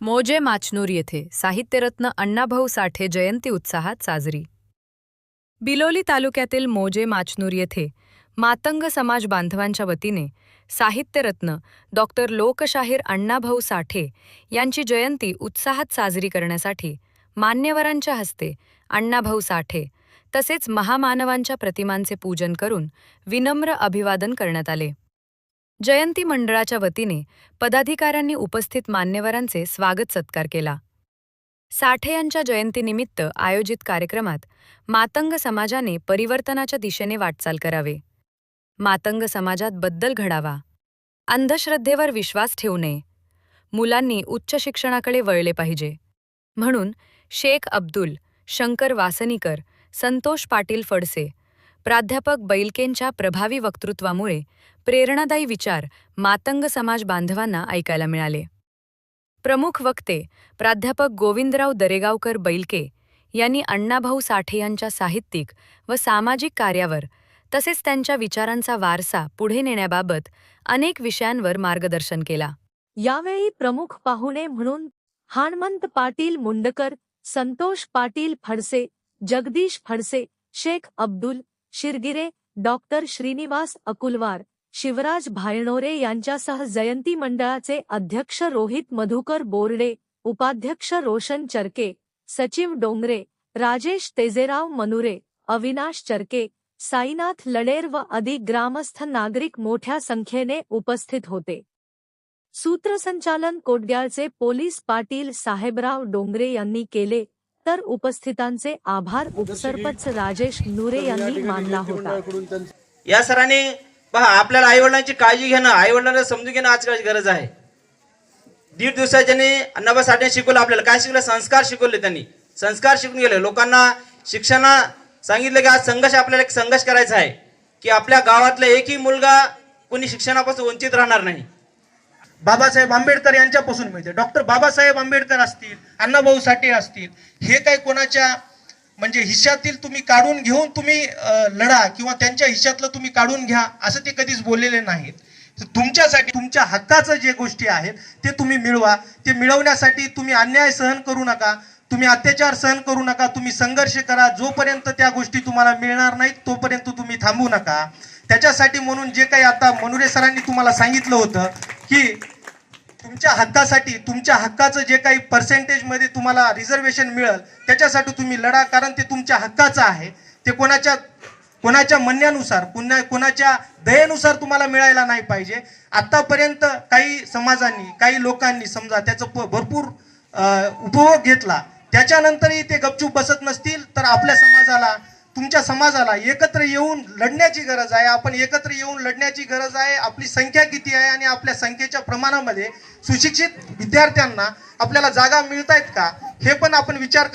मौजे माचनूर येथे साहित्यरत्न अण्णाभाऊ साठे जयंती उत्साहात साजरी. बिलोली तालुक्यातील मौजे माचनूर येथे मातंग समाज बांधवांच्या वतीने साहित्यरत्न डॉक्टर लोकशाहीर अण्णाभाऊ साठे यांची जयंती उत्साहात साजरी करण्यासाठी मान्यवरांच्या हस्ते अण्णाभाऊ साठे तसेच महामानवांच्या प्रतिमांचे पूजन करून विनम्र अभिवादन करण्यात आले. जयंती मंडळाच्या वतीने पदाधिकाऱ्यांनी उपस्थित मान्यवरांचे स्वागत सत्कार केला. साठे यांच्या जयंतीनिमित्त आयोजित कार्यक्रमात मातंग समाजाने परिवर्तनाच्या दिशेने वाटचाल करावे, मातंग समाजात बदल घडावा, अंधश्रद्धेवर विश्वास ठेवू नये, मुलांनी उच्च शिक्षणाकडे वळले पाहिजे म्हणून शेख अब्दुल, शंकर वासनीकर, संतोष पाटील फडसे, प्राध्यापक बैलकेंच्या प्रभावी वक्तृत्वामुळे प्रेरणादायी विचार मातंग समाज बांधवांना ऐकायला मिळाले. प्रमुख वक्ते प्राध्यापक गोविंदराव दरेगावकर बैलके यांनी अण्णाभाऊ साठे यांच्या साहित्यिक व सामाजिक कार्यावर तसेच त्यांच्या विचारांचा वारसा पुढे नेण्याबाबत अनेक विषयांवर मार्गदर्शन केला. यावेळी प्रमुख पाहुणे म्हणून हाणमंत पाटील मुंडकर, संतोष पाटील फडसे, जगदीश फडसे, शेख अब्दुल शिरगिरे, डॉक्टर श्रीनिवास अकुलवार, शिवराज भायणोरे यांच्यासह जयंती मंडळाचे अध्यक्ष रोहित मधुकर बोर्डे, उपाध्यक्ष रोशन चरके, सचिव डोंगरे, राजेश तेजेराव मनुरे, अविनाश चरके, साईनाथ लडेर व अधिक ग्रामस्थ नागरिक मोठ्या संख्येने उपस्थित होते. सूत्रसंचालन कोटग्याळचे पोलीस पाटील साहेबराव डोंगरे यांनी केले, तर उपस्थितांचे आभार उपसरपंच राजेश नुरे यांनी मानला होता. या सरांनी पहा, आपल्याला आईवडिलांची काळजी घेणं, आईवडिलांना समजून घेणं आजकालची गरज आहे. 1.5 दिवसात त्यांनी अण्णाभाऊ साठे शिकवलं. आपल्याला काय शिकलं? संस्कार शिकवले. त्यांनी संस्कार शिकून गेले. लोकांना शिक्षण सांगितलं की आज संघर्ष, आपल्याला एक संघर्ष करायचा आहे की आपल्या गावातला एकही मुलगा कोणी शिक्षणापासून वंचित राहणार नाही. बाबासाहेब आंबेडकर यांच्यापासून मिळते. डॉक्टर बाबासाहेब आंबेडकर असतील, अण्णाभाऊ साठे असतील, हे काही कोणाच्या म्हणजे हिश्श्यातील तुम्ही काढून घेऊन तुम्ही लढा किंवा त्यांच्या हिश्श्यातलं तुम्ही काढून घ्या असं ते कधीच बोललेले नाहीत. तुमच्यासाठी तुमच्या हक्काचं जे गोष्टी आहेत ते तुम्ही मिळवा. ते मिळवण्यासाठी तुम्ही अन्याय सहन करू नका, तुम्ही अत्याचार सहन करू नका, तुम्ही संघर्ष करा. जोपर्यंत त्या गोष्टी तुम्हाला मिळणार नाहीत तोपर्यंत तुम्ही थांबू नका. त्याच्यासाठी म्हणून जे काही आता मनुरे सरांनी तुम्हाला सांगितलं होतं की तुमच्या हक्कासाठी, तुमच्या हक्काचं जे काही पर्सेंटेजमध्ये तुम्हाला रिझर्वेशन मिळेल त्याच्यासाठी तुम्ही लढा, कारण ते तुमच्या हक्काचं आहे. ते कोणाच्या म्हणण्यानुसार, कोणाच्या दयेनुसार तुम्हाला मिळायला नाही पाहिजे. आतापर्यंत काही समाजांनी, काही लोकांनी समजा त्याचा भरपूर उपभोग घेतला, त्याच्यानंतरही ते गपचूप बसत नसतील तर आपल्या समाजाला, तुमच्या समाजाला एकत्र येऊन लढण्याची गरज आहे. आपण एकत्र येऊन लढण्याची गरज आहे. आपली संख्या किती आहे आणि आपल्या संख्येच्या प्रमाणामध्ये सुशिक्षित विद्यार्थ्यांना आपल्याला जागा मिळतायत का, हे पण आपण विचार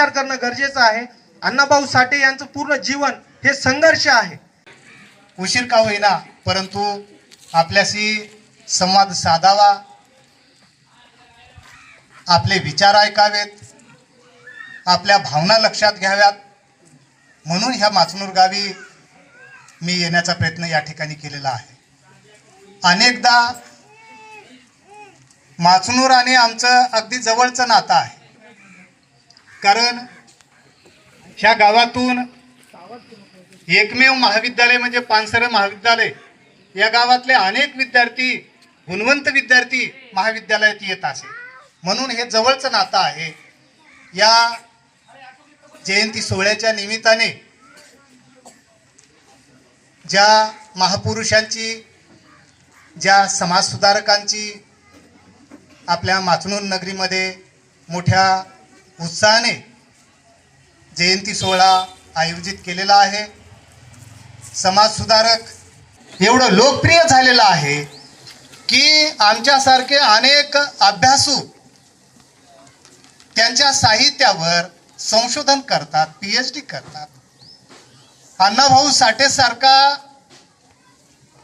करणं गरजेचं आहे. अण्णाभाऊ साठे यांचं पूर्ण जीवन हे संघर्ष आहे. उशीर का होईना परंतु आपल्याशी संवाद साधावा, आपले विचार ऐकावेत, आपल्या भावना लक्षात घ्याव्यात म्हणून ह्या माचनूर गावी मी येण्याचा प्रयत्न या ठिकाणी केलेला आहे. अनेकदा माचनूर आणि आमचं अगदी जवळचं नातं आहे, कारण ह्या गावातून एकमेव महाविद्यालय म्हणजे पानसरे महाविद्यालय, या गावातले अनेक विद्यार्थी, गुणवंत विद्यार्थी महाविद्यालयात येत असे, म्हणून हे जवळचं नातं आहे. या जयंती सोहळ्याच्या निमित्ताने ज्या महापुरुषांची, ज्या समाजसुधारकांची आपल्या माचनूर नगरीमध्ये मोठ्या उत्साहाने जयंती सोहळा आयोजित केलेला आहे. समाजसुधारक एवढं लोकप्रिय झालेलं आहे की आमच्यासारखे अनेक अभ्यासू त्यांच्या साहित्यावर संशोधन करतात, PhD करतात. अण्णाभाऊ साठे सारखा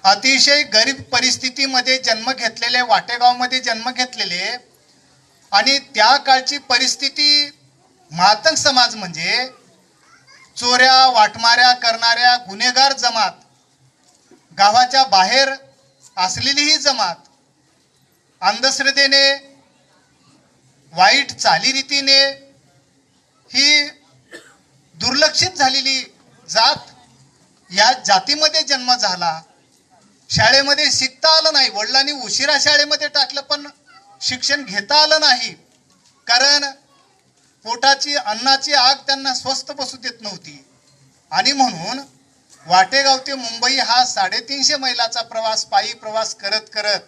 अतिशय गरीब परिस्थितीमध्ये जन्म घेतलेले, वाटेगावमध्ये जन्म घेतलेले आणि त्या काळची परिस्थिती, मातंग समाज म्हणजे चोऱ्या वाटमाऱ्या करणाऱ्या गुन्हेगार जमात, गावाच्या बाहेर असलेली ही जमात, अंधश्रद्धेने वाईट चालीरीतीने ही दुर्लक्षित झालेली जात, या जातीमध्ये जन्म झाला. शाळेमध्ये शिकता आलं नाही, वडिलांनी उशिरा शाळेमध्ये टाकलं पण शिक्षण घेता आलं नाही, कारण पोटाची अन्नाची आग त्यांना स्वस्थ बसू देत नव्हती. आणि म्हणून वाटेगाव ते मुंबई हा 350 मैलाचा प्रवास, पायी प्रवास करत करत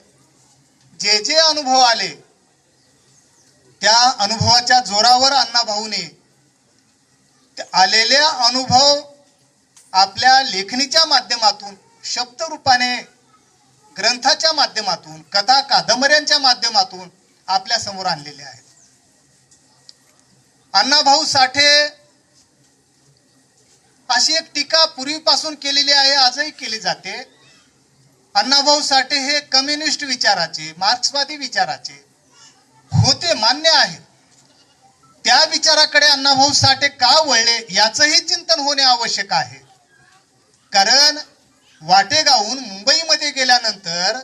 जे जे अनुभव आले, त्या अनुभवाच्या जोरावर अण्णाभाऊने आलेल्या अनुभव आपल्या लेखणीच्या माध्यमातून, शब्दरूपाने, ग्रंथाच्या माध्यमातून, कथा कादंबऱ्यांच्या माध्यमातून आपल्या समोर आणलेले आहेत. अण्णाभाऊ साठे अशी एक टीका पूर्वीपासून केलेली आहे, आजही केली जाते. अण्णाभाऊ साठे हे कम्युनिस्ट विचाराचे, मार्क्सवादी विचाराचे होते, मान्य आहे. त्या विचाराकडे अण्णाभाऊ साठे का वळले याचंही चिंतन होणे आवश्यक आहे. कारण वाटेगावहून मुंबईमध्ये गेल्यानंतर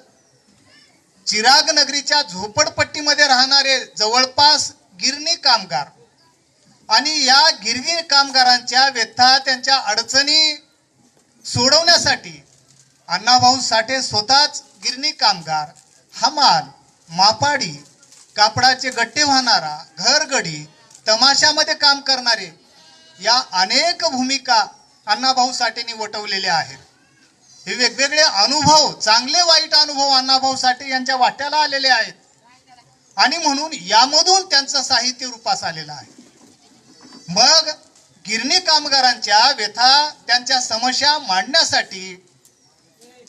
चिराग नगरीच्या झोपडपट्टीमध्ये राहणारे जवळपास गिरणी कामगार आणि या गिरणी कामगारांच्या व्यथा, त्यांच्या अडचणी सोडवण्यासाठी अण्णाभाऊ साठे स्वतःच गिरणी कामगार, हमाल, मापाडी, कापडाचे गट्टे वाहणारा, घरगडी, तमाशामध्ये काम करणारे, या अनेक भूमिका अण्णाभाऊ साठेंनी वटवलेल्या आहेत. हे वेगवेगळे अनुभव, चांगले वाईट अनुभव अण्णाभाऊ साठे यांच्या वाट्याला आलेले आहेत आणि म्हणून यामधून त्यांचं साहित्य रूपास आलेलं आहे. मग गिरणी कामगारांच्या व्यथा, त्यांच्या समस्या मांडण्यासाठी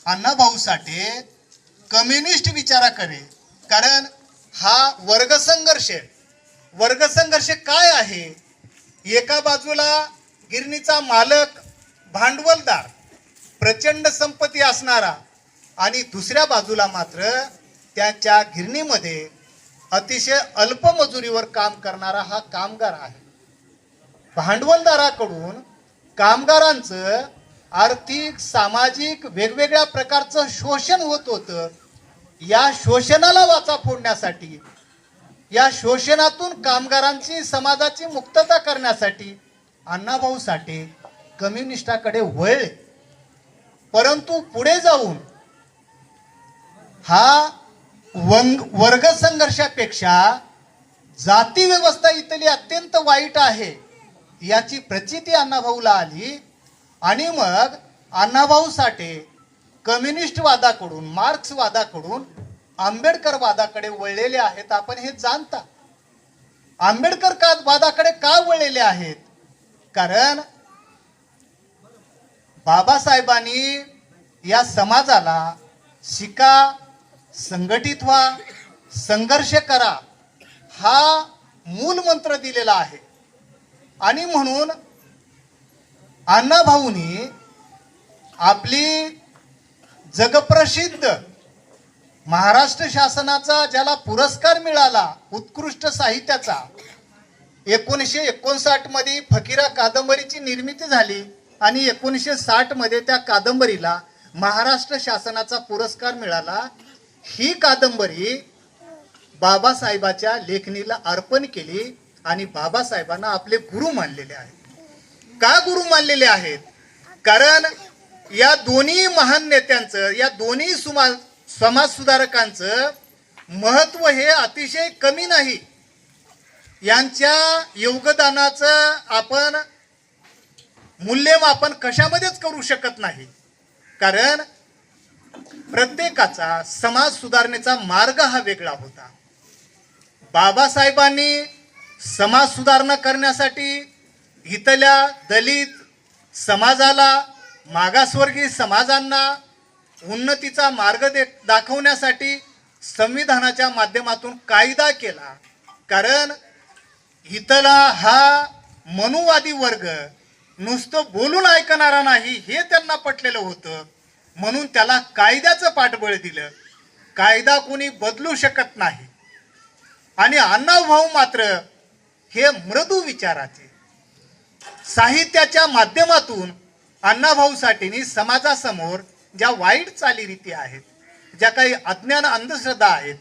अण्णाभाऊ साठे कम्युनिस्ट विचाराकडे, कारण हा वर्गसंघर्ष काय आहे? एका बाजूला गिरणीचा मालक, भांडवलदार, प्रचंड संपत्ती असणारा आणि दुसऱ्या बाजूला मात्र त्याच्या गिरणीमध्ये अतिशय अल्प मजुरीवर काम करणारा हा कामगार आहे. भांडवलदाराकडून कामगारांचं आर्थिक, सामाजिक वेगवेगळ्या प्रकारचं शोषण होत होतं. या शोषणाला वाचा फोडण्यासाठी, या शोषणातून कामगारांची, समाजाची मुक्तता करण्यासाठी अण्णाभाऊ साठे कम्युनिस्टाकडे वळले. परंतु पुढे जाऊन हा वर्गसंघर्षापेक्षा जाती व्यवस्था इथली अत्यंत वाईट आहे याची प्रचिती अण्णाभाऊला आली आणि मग अण्णाभाऊ साठे कम्युनिस्टवादाकडून, मार्क्सवादाकडून आंबेडकरवादाकडे वळलेले आहेत. आपण हे जाणता. आंबेडकरवादाकडे का वळलेले आहेत? कारण बाबासाहेबांनी या समाजाला शिका, संघटित व्हा, संघर्ष करा हा मूल मंत्र दिलेला आहे. आणि म्हणून अण्णाभाऊंनी आपली जगप्रसिद्ध महाराष्ट्र शासनाचा ज्याला पुरस्कार मिळाला उत्कृष्ट साहित्याचा, 1959 मध्ये फकीरा कादंबरीची निर्मिती झाली आणि 1960 मध्ये त्या कादंबरीला महाराष्ट्र शासनाचा पुरस्कार मिळाला. ही कादंबरी बाबासाहेबाच्या लेखणीला अर्पण केली आणि बाबासाहेबांना आपले गुरु मानलेले आहेत. का गुरु मानलेले आहेत? कारण या दोन्ही महान नेत्यांचं, या दोन्ही समाज सुधारकांचं महत्व हे अतिशय कमी नाही. यांच्या योगदानाचं आपण मूल्यमापन कशामध्येच करू शकत नाही. कारण प्रत्येकाचा समाज सुधारणेचा मार्ग हा वेगळा होता. बाबासाहेबांनी समाज सुधारणा करण्यासाठी इथल्या दलित समाजाला, मागासवर्गीय समाजांना उन्नतीचा मार्ग दाखवण्यासाठी संविधानाच्या माध्यमातून कायदा केला. कारण इथला हा मनुवादी वर्ग नुसतं बोलून ऐकणारा नाही हे त्यांना पटलेलं होतं. म्हणून त्याला कायद्याचं पाठबळ दिलं. कायदा कोणी बदलू शकत नाही. आणि अण्णाभाऊ मात्र हे मृदू विचाराचे, साहित्याच्या माध्यमातून अण्णाभाऊ साठेंनी समाजासमोर ज्या वाईट चालीरीती आहेत, ज्या काही अज्ञान अंधश्रद्धा आहेत,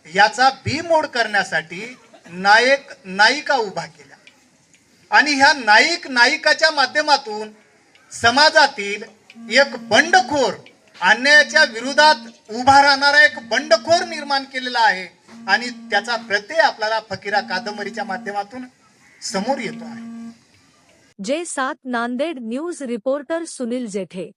याचा बीमोड करण्यासाठी नायक नायिका उभा केल्या आणि ह्या नायक नायिकाच्या माध्यमातून समाजातील एक बंडखोर, अन्यायाच्या विरोधात उभा राहणारा एक बंडखोर निर्माण केलेला आहे आणि त्याचा प्रत्यय आपल्याला फकीरा कादंबरीच्या माध्यमातून समोर येतो आहे. जे 7 नांदेड न्यूज रिपोर्टर सुनील जेठे.